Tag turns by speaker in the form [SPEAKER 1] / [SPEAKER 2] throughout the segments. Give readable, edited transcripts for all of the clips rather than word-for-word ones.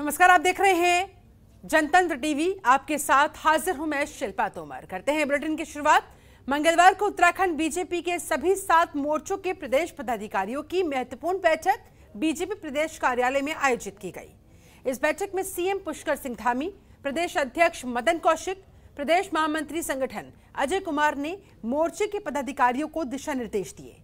[SPEAKER 1] नमस्कार, आप देख रहे हैं जनतंत्र टीवी। आपके साथ हाजिर हूं मैं शिल्पा तोमर। करते हैं बुलेटिन की शुरुआत। मंगलवार को उत्तराखंड बीजेपी के सभी 7 मोर्चों के प्रदेश पदाधिकारियों की महत्वपूर्ण बैठक बीजेपी प्रदेश कार्यालय में आयोजित की गई। इस बैठक में सीएम पुष्कर सिंह धामी, प्रदेश अध्यक्ष मदन कौशिक, प्रदेश महामंत्री संगठन अजय कुमार ने मोर्चे के पदाधिकारियों को दिशा निर्देश दिए।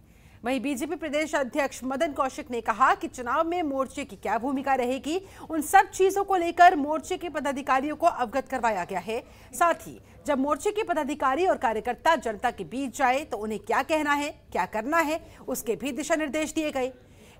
[SPEAKER 1] वहीं बीजेपी प्रदेश अध्यक्ष मदन कौशिक ने कहा कि चुनाव में मोर्चे की क्या भूमिका रहेगी, उन सब चीजों को लेकर मोर्चे के पदाधिकारियों को अवगत करवाया गया है। साथ ही जब मोर्चे के पदाधिकारी और कार्यकर्ता जनता के बीच जाए तो उन्हें क्या कहना है, क्या करना है, उसके भी दिशा निर्देश दिए गए।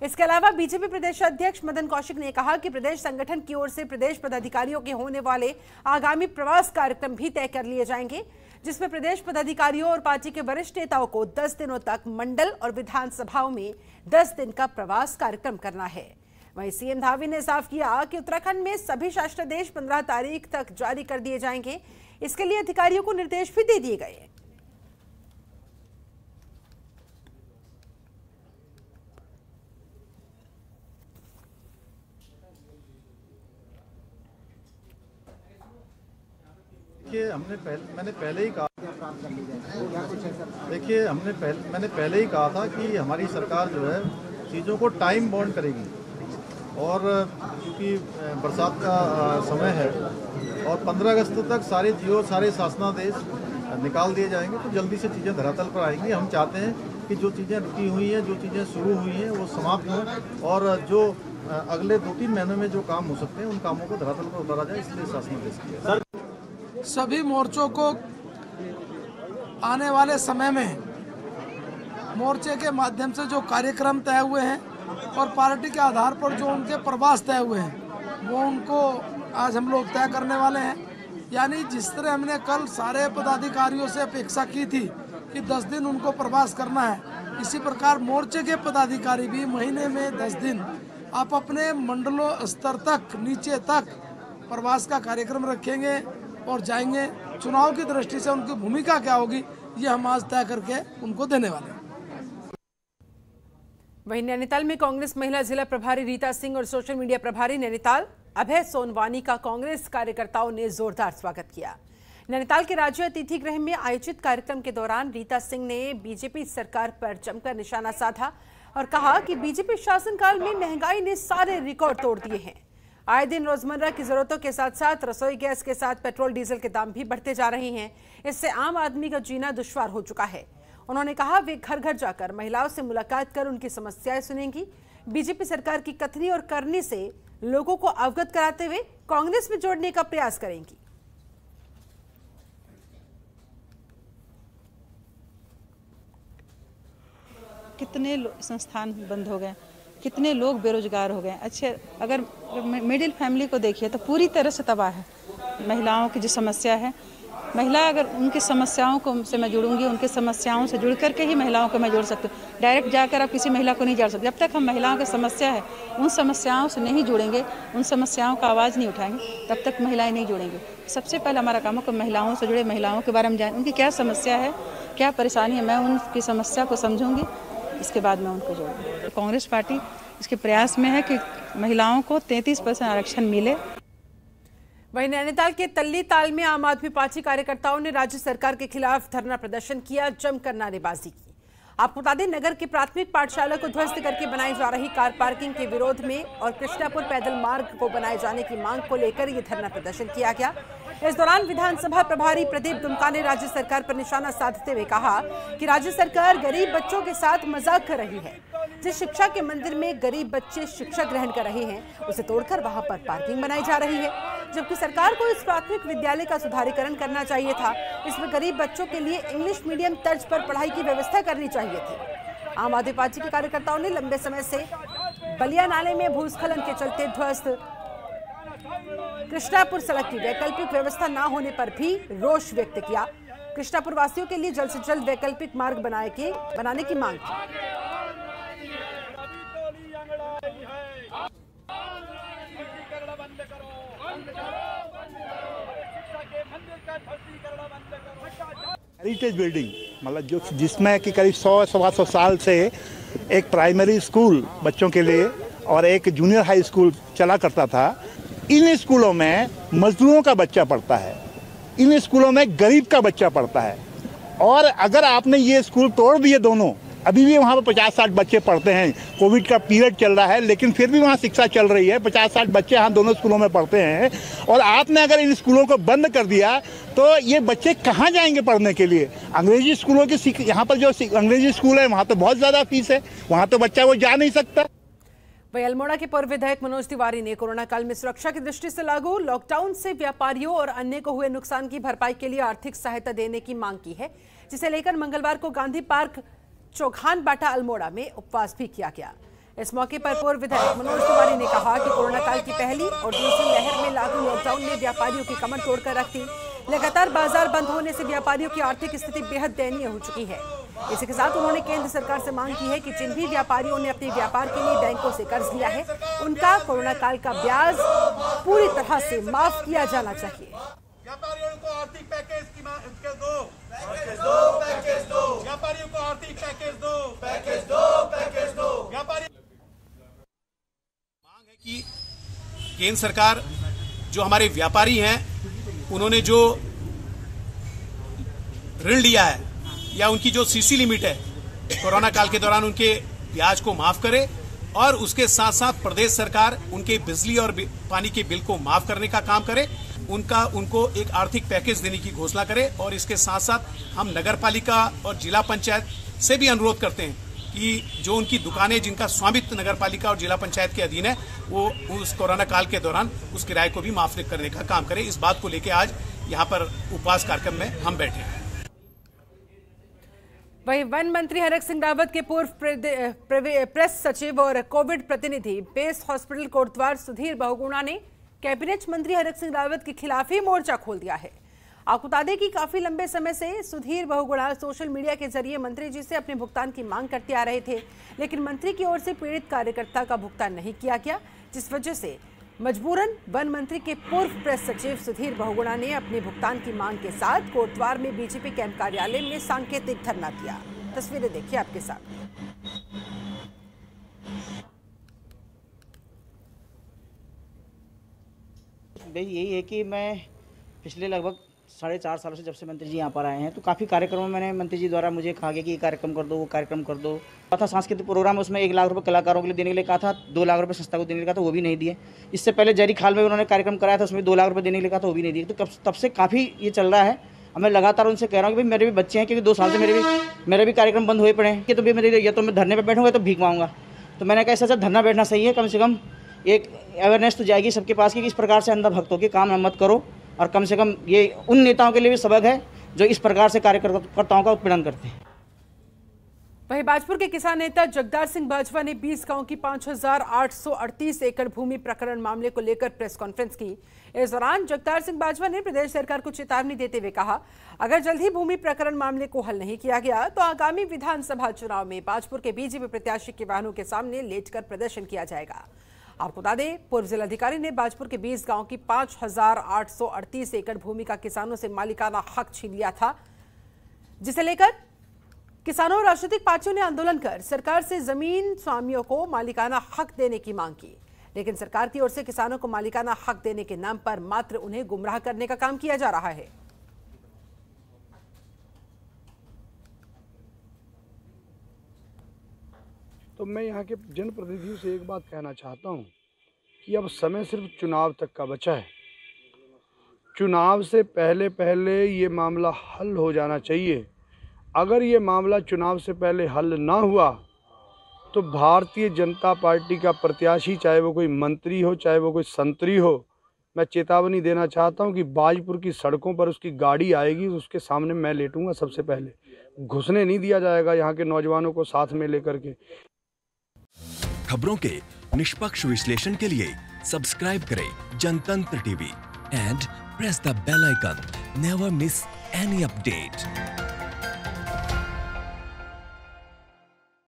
[SPEAKER 1] इसके अलावा बीजेपी प्रदेश अध्यक्ष मदन कौशिक ने कहा कि प्रदेश संगठन की ओर से प्रदेश पदाधिकारियों के होने वाले आगामी प्रवास कार्यक्रम भी तय कर लिए जाएंगे, जिसमें प्रदेश पदाधिकारियों और पार्टी के वरिष्ठ नेताओं को 10 दिनों तक मंडल और विधानसभाओं में 10 दिन का प्रवास कार्यक्रम करना है। वहीं सीएम धामी ने साफ किया कि उत्तराखंड में सभी शासनादेश 15 तारीख तक जारी कर दिए जाएंगे। इसके लिए अधिकारियों को निर्देश भी दे दिए गए।
[SPEAKER 2] देखिए, मैंने पहले ही कहा। देखिए, मैंने पहले ही कहा था कि हमारी सरकार जो है चीज़ों को टाइम बाउंड करेगी, और क्योंकि बरसात का समय है और 15 अगस्त तक सारे शासनादेश निकाल दिए जाएंगे, तो जल्दी से चीज़ें धरातल पर आएंगी। हम चाहते हैं कि जो चीज़ें रुकी हुई हैं, जो चीज़ें शुरू हुई हैं, वो समाप्त हों, और जो अगले 2-3 महीनों में जो काम हो सकते हैं उन कामों को धरातल पर उतारा जाए, इसलिए शासनादेश किया।
[SPEAKER 3] सभी मोर्चों को आने वाले समय में मोर्चे के माध्यम से जो कार्यक्रम तय हुए हैं और पार्टी के आधार पर जो उनके प्रवास तय हुए हैं, वो उनको आज हम लोग तय करने वाले हैं। यानी जिस तरह हमने कल सारे पदाधिकारियों से अपेक्षा की थी कि 10 दिन उनको प्रवास करना है, इसी प्रकार मोर्चे के पदाधिकारी भी महीने में 10 दिन आप अपने मंडलों स्तर तक, नीचे तक प्रवास का कार्यक्रम रखेंगे और जाएंगे। चुनाव की दृष्टि से उनकी भूमिका क्या होगी, ये हम आज तय करके उनको देने वाले हैं।
[SPEAKER 1] वहीं नैनीताल में कांग्रेस महिला जिला प्रभारी रीता सिंह और सोशल मीडिया प्रभारी नैनीताल अभय सोनवानी का कांग्रेस कार्यकर्ताओं ने जोरदार स्वागत किया। नैनीताल के राज्य अतिथि गृह में आयोजित कार्यक्रम के दौरान रीता सिंह ने बीजेपी सरकार पर जमकर निशाना साधा और कहा कि बीजेपी शासनकाल में महंगाई ने सारे रिकॉर्ड तोड़ दिए हैं। आए दिन रोजमर्रा की जरूरतों के साथ साथ रसोई गैस के साथ पेट्रोल डीजल के दाम भी बढ़ते जा रहे हैं। इससे आम आदमी का जीना दुश्वार हो चुका है। उन्होंने कहा वे घर घर जाकर महिलाओं से मुलाकात कर उनकी समस्याएं सुनेंगी। बीजेपी सरकार की कथनी और करनी से लोगों को अवगत कराते हुए कांग्रेस में जोड़ने का प्रयास करेंगी।
[SPEAKER 4] कितने संस्थान बंद हो गए, कितने लोग बेरोजगार हो गए। अच्छे अगर मिडिल फैमिली को देखिए तो पूरी तरह से तबाह है। महिलाओं की जो समस्या है, महिला अगर उनकी समस्याओं को से मैं जुड़ूंगी, उनकी समस्याओं से जुड़ करके ही महिलाओं को मैं जोड़ सकती हूँ। डायरेक्ट जाकर आप किसी महिला को नहीं जोड़ सकते। जब तक हम महिलाओं की समस्या है उन समस्याओं से नहीं जुड़ेंगे, उन समस्याओं का आवाज़ नहीं उठाएंगे, तब तक महिलाएं नहीं जुड़ेंगी। सबसे पहले हमारा काम है कि महिलाओं से जुड़े, महिलाओं के बारे में जानें, उनकी क्या समस्या है, क्या परेशानी है, मैं उनकी समस्या को समझूंगी, इसके बाद मैं उनको जोड़ूंगी। कांग्रेस पार्टी इसके प्रयास में है कि महिलाओं को 33% आरक्षण मिले।
[SPEAKER 1] वहीं नैनीताल के तल्ली ताल में आम आदमी पार्टी कार्यकर्ताओं ने राज्य सरकार के खिलाफ धरना प्रदर्शन किया, जमकर नारेबाजी की। आपको बता दें, नगर की प्राथमिक पाठशाला को ध्वस्त करके बनाई जा रही कार पार्किंग के विरोध में और कृष्णापुर पैदल मार्ग को बनाए जाने की मांग को लेकर यह धरना प्रदर्शन किया गया। इस दौरान विधानसभा प्रभारी प्रदीप दुमका ने राज्य सरकार पर निशाना साधते हुए कहा कि राज्य सरकार गरीब बच्चों के साथ मजाक कर रही है। जिस शिक्षा के मंदिर में गरीब बच्चे शिक्षा ग्रहण कर रहे हैं, उसे तोड़कर वहां पर पार्किंग बनाई जा रही है, जबकि सरकार को इस प्राथमिक विद्यालय का सुधारीकरण करना चाहिए था। इसमें गरीब बच्चों के लिए इंग्लिश मीडियम तर्ज पर पढ़ाई की व्यवस्था करनी चाहिए थी। आम आदमी पार्टी के कार्यकर्ताओं ने लंबे समय से बलिया नाले में भूस्खलन के चलते ध्वस्त कृष्णापुर सड़क की वैकल्पिक व्यवस्था न होने पर भी रोष व्यक्त किया। कृष्णापुर वासियों के लिए जल्द से जल्द वैकल्पिक मार्ग बनाने की मांग की।
[SPEAKER 5] हेरिटेज बिल्डिंग मतलब जिसमें कि करीब 100-125 साल से एक प्राइमरी स्कूल बच्चों के लिए और एक जूनियर हाई स्कूल चला करता था, इन स्कूलों में मजदूरों का बच्चा पढ़ता है, इन स्कूलों में गरीब का बच्चा पढ़ता है। और अगर आपने ये स्कूल तोड़ दिए दोनों, अभी भी वहाँ पर 50-60 बच्चे पढ़ते हैं, कोविड का पीरियड चल रहा है लेकिन फिर भी वहाँ शिक्षा चल रही है, 50-60 बच्चे यहाँ दोनों स्कूलों में पढ़ते हैं। और आपने अगर इन स्कूलों को बंद कर दिया तो ये बच्चे कहाँ जाएंगे पढ़ने के लिए? अंग्रेजी स्कूलों की यहाँ पर जो अंग्रेजी स्कूल है वहाँ तो बहुत ज़्यादा फीस है, वहाँ तो बच्चा वो जा नहीं सकता।
[SPEAKER 1] वहीं अल्मोड़ा के पूर्व विधायक मनोज तिवारी ने कोरोना काल में सुरक्षा की दृष्टि से लागू लॉकडाउन से व्यापारियों और अन्य को हुए नुकसान की भरपाई के लिए आर्थिक सहायता देने की मांग की है, जिसे लेकर मंगलवार को गांधी पार्क चौघान बाटा अल्मोड़ा में उपवास भी किया गया। इस मौके पर पूर्व विधायक मनोज तिवारी ने कहा कि कोरोना काल की पहली और दूसरी लहर में लागू लॉकडाउन ने व्यापारियों की कमर तोड़कर रख दी। लगातार बाजार बंद होने से व्यापारियों की आर्थिक स्थिति बेहद दयनीय हो चुकी है। इसी के साथ उन्होंने केंद्र सरकार से मांग की है कि जिन भी व्यापारियों ने अपने व्यापार के लिए बैंकों से कर्ज लिया है, उनका कोरोना काल का ब्याज पूरी तरह से माफ किया जाना चाहिए।
[SPEAKER 6] व्यापारियों को आर्थिक पैकेज दो, व्यापारियों को आर्थिक पैकेज दो। व्यापारी मांग है कि केंद्र सरकार जो हमारे व्यापारी हैं उन्होंने जो ऋण लिया है या उनकी जो सीसी लिमिट है कोरोना काल के दौरान उनके ब्याज को माफ करे और उसके साथ साथ प्रदेश सरकार उनके बिजली और पानी के बिल को माफ करने का काम करे, उनको एक आर्थिक पैकेज देने की घोषणा करे। और इसके साथ साथ हम नगर पालिका और जिला पंचायत से भी अनुरोध करते हैं कि जो उनकी दुकानें जिनका स्वामित्व नगर पालिका और जिला पंचायत के अधीन है वो उस कोरोना काल के दौरान उस किराए को भी माफ करने का काम करे। इस बात को लेकर आज यहाँ पर उपवास कार्यक्रम में हम बैठे हैं।
[SPEAKER 1] वहीं वन मंत्री हरक सिंह रावत के पूर्व प्रेस सचिव और कोविड प्रतिनिधि बेस हॉस्पिटल कोटद्वार सुधीर बहुगुणा ने कैबिनेट मंत्री हरक सिंह रावत के खिलाफ ही मोर्चा खोल दिया है। आपको बता दें कि काफी लंबे समय से सुधीर बहुगुणा सोशल मीडिया के जरिए मंत्री जी से अपने भुगतान की मांग करते आ रहे थे, लेकिन मंत्री की ओर से पीड़ित कार्यकर्ता का भुगतान नहीं किया गया, जिस वजह से मजबूरन वन मंत्री के पूर्व प्रेस सचिव सुधीर बहुगुणा ने अपने भुगतान की मांग के साथ कोटद्वार में बीजेपी कैंप कार्यालय में सांकेतिक धरना दिया। तस्वीरें देखिए आपके साथ।
[SPEAKER 7] यही है कि मैं पिछले लगभग 4.5 सालों से जब से मंत्री जी यहाँ पर आए हैं तो काफ़ी कार्यक्रमों में मैंने मंत्री जी द्वारा मुझे कहा गया कि ये कार्यक्रम कर दो, वो कार्यक्रम कर दो। था सांस्कृतिक प्रोग्राम, उसमें 1 लाख रुपए कलाकारों के लिए देने के लिए कहा था, 2 लाख रुपए संस्था को देने के लिए कहा था, वो भी नहीं दिए। इससे पहले जरी खाल में उन्होंने कार्यक्रम कराया था, उसमें 2 लाख रुपए देने के लिए कहा था, वो भी नहीं दिए। तो तब से काफ़ी ये चल रहा है। मैं लगातार उनसे कह रहा हूँ कि भाई मेरे भी बच्चे हैं, क्योंकि 2 साल से मेरे भी कार्यक्रम बंद हुए पड़े हैं कि तो भी मेरे या तो मैं धरने पर बैठूंगा तो भीख मांगूंगा। तो मैंने कहा ऐसा धरना बैठना सही है, कम से कम एक अवेयरनेस तो जाएगी सबके पास कि इस प्रकार से अंधा भक्तों के काम मत करो। और कम से कम ये उन नेताओं के लिए भी सबक है जो इस प्रकार से कार्यकर्ताओं का उत्पीड़न करते हैं।
[SPEAKER 1] वहीं बाजपुर के किसान नेता जगदार सिंह बाजवा ने 20 गांव की 5,838 एकड़ भूमि प्रकरण मामले को लेकर प्रेस कॉन्फ्रेंस की। इस दौरान जगदार सिंह बाजवा ने प्रदेश सरकार को चेतावनी देते हुए कहा, अगर जल्द ही भूमि प्रकरण मामले को हल नहीं किया गया तो आगामी विधानसभा चुनाव में बाजपुर के बीजेपी प्रत्याशी के वाहनों के सामने लेटकर प्रदर्शन किया जाएगा। आपको बता दें, पूर्व जिलाधिकारी ने बाजपुर के 20 गांव की 5,838 एकड़ भूमि का किसानों से मालिकाना हक छीन लिया था, जिसे लेकर किसानों और राजनीतिक पार्टियों ने आंदोलन कर सरकार से जमीन स्वामियों को मालिकाना हक देने की मांग की। लेकिन सरकार की ओर से किसानों को मालिकाना हक देने के नाम पर मात्र उन्हें गुमराह करने का काम किया जा रहा है।
[SPEAKER 8] तो मैं यहाँ के जनप्रतिनिधियों से एक बात कहना चाहता हूँ कि अब समय सिर्फ चुनाव तक का बचा है। चुनाव से पहले ये मामला हल हो जाना चाहिए। अगर ये मामला चुनाव से पहले हल ना हुआ तो भारतीय जनता पार्टी का प्रत्याशी, चाहे वो कोई मंत्री हो चाहे वो कोई संतरी हो, मैं चेतावनी देना चाहता हूँ कि बाजपुर की सड़कों पर उसकी गाड़ी आएगी, उसके सामने मैं लेटूंगा। सबसे पहले घुसने नहीं दिया जाएगा यहाँ के नौजवानों को साथ में लेकर के।
[SPEAKER 9] खबरों के निष्पक्ष विश्लेषण के लिए सब्सक्राइब करें Jantantra TV and press the bell icon. Never miss any update.